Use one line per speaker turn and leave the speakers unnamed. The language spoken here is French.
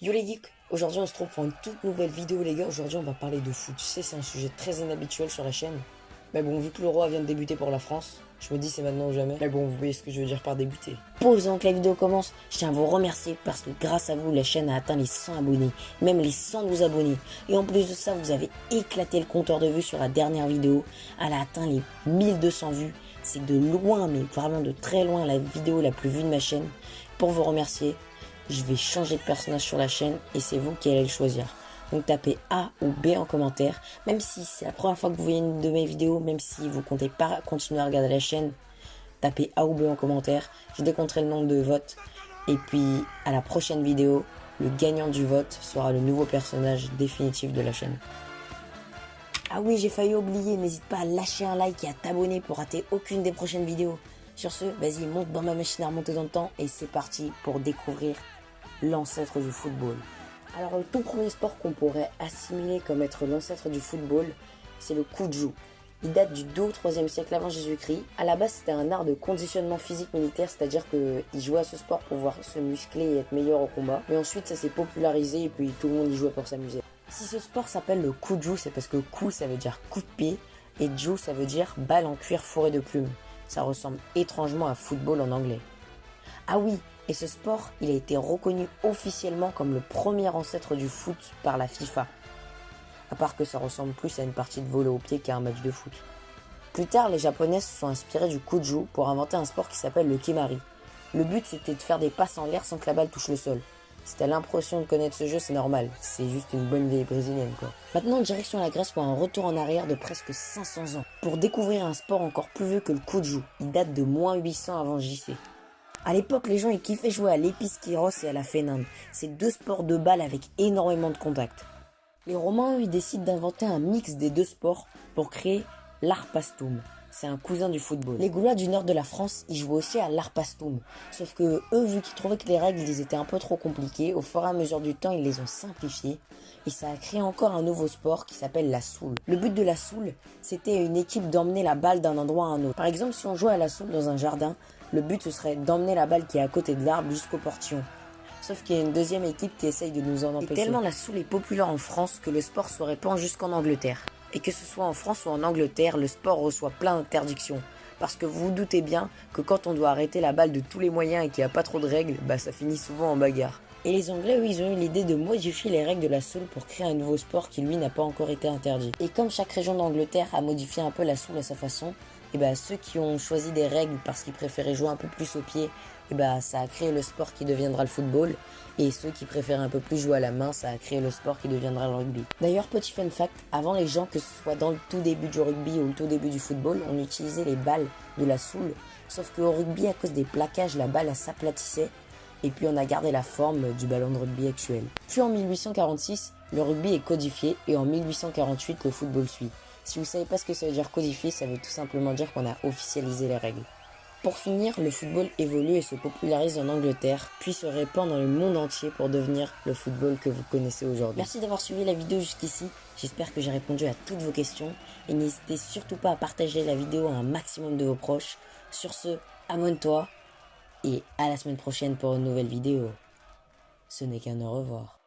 Yo les geeks, aujourd'hui on se trouve pour une toute nouvelle vidéo les gars. Aujourd'hui on va parler de foot. Je sais, c'est un sujet très inhabituel sur la chaîne. Mais bon, vu que le roi vient de débuter pour la France, je me dis c'est maintenant ou jamais. Mais bon, vous voyez ce que je veux dire par débuter.
Posant que la vidéo commence, je tiens à vous remercier parce que grâce à vous, la chaîne a atteint les 100 abonnés, même les 112 abonnés. Et en plus de ça, vous avez éclaté le compteur de vues sur la dernière vidéo. Elle a atteint les 1200 vues. C'est de loin, mais vraiment de très loin, la vidéo la plus vue de ma chaîne. Pour vous remercier, je vais changer de personnage sur la chaîne et c'est vous qui allez le choisir. Donc tapez A ou B en commentaire, même si c'est la première fois que vous voyez une de mes vidéos, même si vous comptez pas continuer à regarder la chaîne, tapez A ou B en commentaire, je décompterai le nombre de votes. Et puis à la prochaine vidéo, le gagnant du vote sera le nouveau personnage définitif de la chaîne. Ah oui, j'ai failli oublier, n'hésite pas à lâcher un like et à t'abonner pour rater aucune des prochaines vidéos. Sur ce, vas-y, monte dans ma machine à remonter dans le temps et c'est parti pour découvrir l'ancêtre du football. Alors le tout premier sport qu'on pourrait assimiler comme être l'ancêtre du football, c'est le Kujou. Il date du 2 au 3e siècle avant Jésus-Christ. À la base, c'était un art de conditionnement physique militaire, c'est-à-dire qu'il jouait à ce sport pour pouvoir se muscler et être meilleur au combat. Mais ensuite, ça s'est popularisé et puis tout le monde y jouait pour s'amuser. Si ce sport s'appelle le Kujou, c'est parce que Ku, ça veut dire coup de pied, et Ju, ça veut dire balle en cuir fourré de plumes. Ça ressemble étrangement à football en anglais. Ah oui, et ce sport, il a été reconnu officiellement comme le premier ancêtre du foot par la FIFA. À part que ça ressemble plus à une partie de volley au pied qu'à un match de foot. Plus tard, les Japonais se sont inspirés du Kujou pour inventer un sport qui s'appelle le Kemari. Le but, c'était de faire des passes en l'air sans que la balle touche le sol. Si t'as l'impression de connaître ce jeu, c'est normal. C'est juste une bonne vieille brésilienne, quoi. Maintenant, direction la Grèce pour un retour en arrière de presque 500 ans. Pour découvrir un sport encore plus vieux que le Kujou. Il date de moins 800 avant JC. À l'époque, les gens ils kiffaient jouer à l'épiskyros et à la féninde. C'est deux sports de balle avec énormément de contact. Les Romains, eux, ils décident d'inventer un mix des deux sports pour créer l'arpastum. C'est un cousin du football. Les Gaulois du nord de la France, ils jouaient aussi à l'arpastum. Sauf que eux, vu qu'ils trouvaient que les règles ils étaient un peu trop compliquées, au fur et à mesure du temps, ils les ont simplifiées. Et ça a créé encore un nouveau sport qui s'appelle la soule. Le but de la soule, c'était une équipe d'emmener la balle d'un endroit à un autre. Par exemple, si on jouait à la soule dans un jardin, le but ce serait d'emmener la balle qui est à côté de l'arbre jusqu'au portillon. Sauf qu'il y a une deuxième équipe qui essaye de nous en empêcher. Et tellement la soule est populaire en France que le sport se répand jusqu'en Angleterre. Et que ce soit en France ou en Angleterre, le sport reçoit plein d'interdictions. Parce que vous vous doutez bien que quand on doit arrêter la balle de tous les moyens et qu'il n'y a pas trop de règles, bah ça finit souvent en bagarre. Et les Anglais, eux, ils ont eu l'idée de modifier les règles de la soule pour créer un nouveau sport qui, lui, n'a pas encore été interdit. Et comme chaque région d'Angleterre a modifié un peu la soule à sa façon, et bah ceux qui ont choisi des règles parce qu'ils préféraient jouer un peu plus au pied, et bah ça a créé le sport qui deviendra le football. Et ceux qui préfèrent un peu plus jouer à la main, ça a créé le sport qui deviendra le rugby. D'ailleurs, petit fun fact, avant les gens, que ce soit dans le tout début du rugby ou le tout début du football, on utilisait les balles de la soule. Sauf qu'au rugby, à cause des plaquages, la balle s'aplatissait. Et puis on a gardé la forme du ballon de rugby actuel. Puis en 1846, le rugby est codifié et en 1848, le football suit. Si vous savez pas ce que ça veut dire codifié, ça veut tout simplement dire qu'on a officialisé les règles. Pour finir, le football évolue et se popularise en Angleterre, puis se répand dans le monde entier pour devenir le football que vous connaissez aujourd'hui. Merci d'avoir suivi la vidéo jusqu'ici, j'espère que j'ai répondu à toutes vos questions, et n'hésitez surtout pas à partager la vidéo à un maximum de vos proches. Sur ce, abonne-toi, et à la semaine prochaine pour une nouvelle vidéo. Ce n'est qu'un au revoir.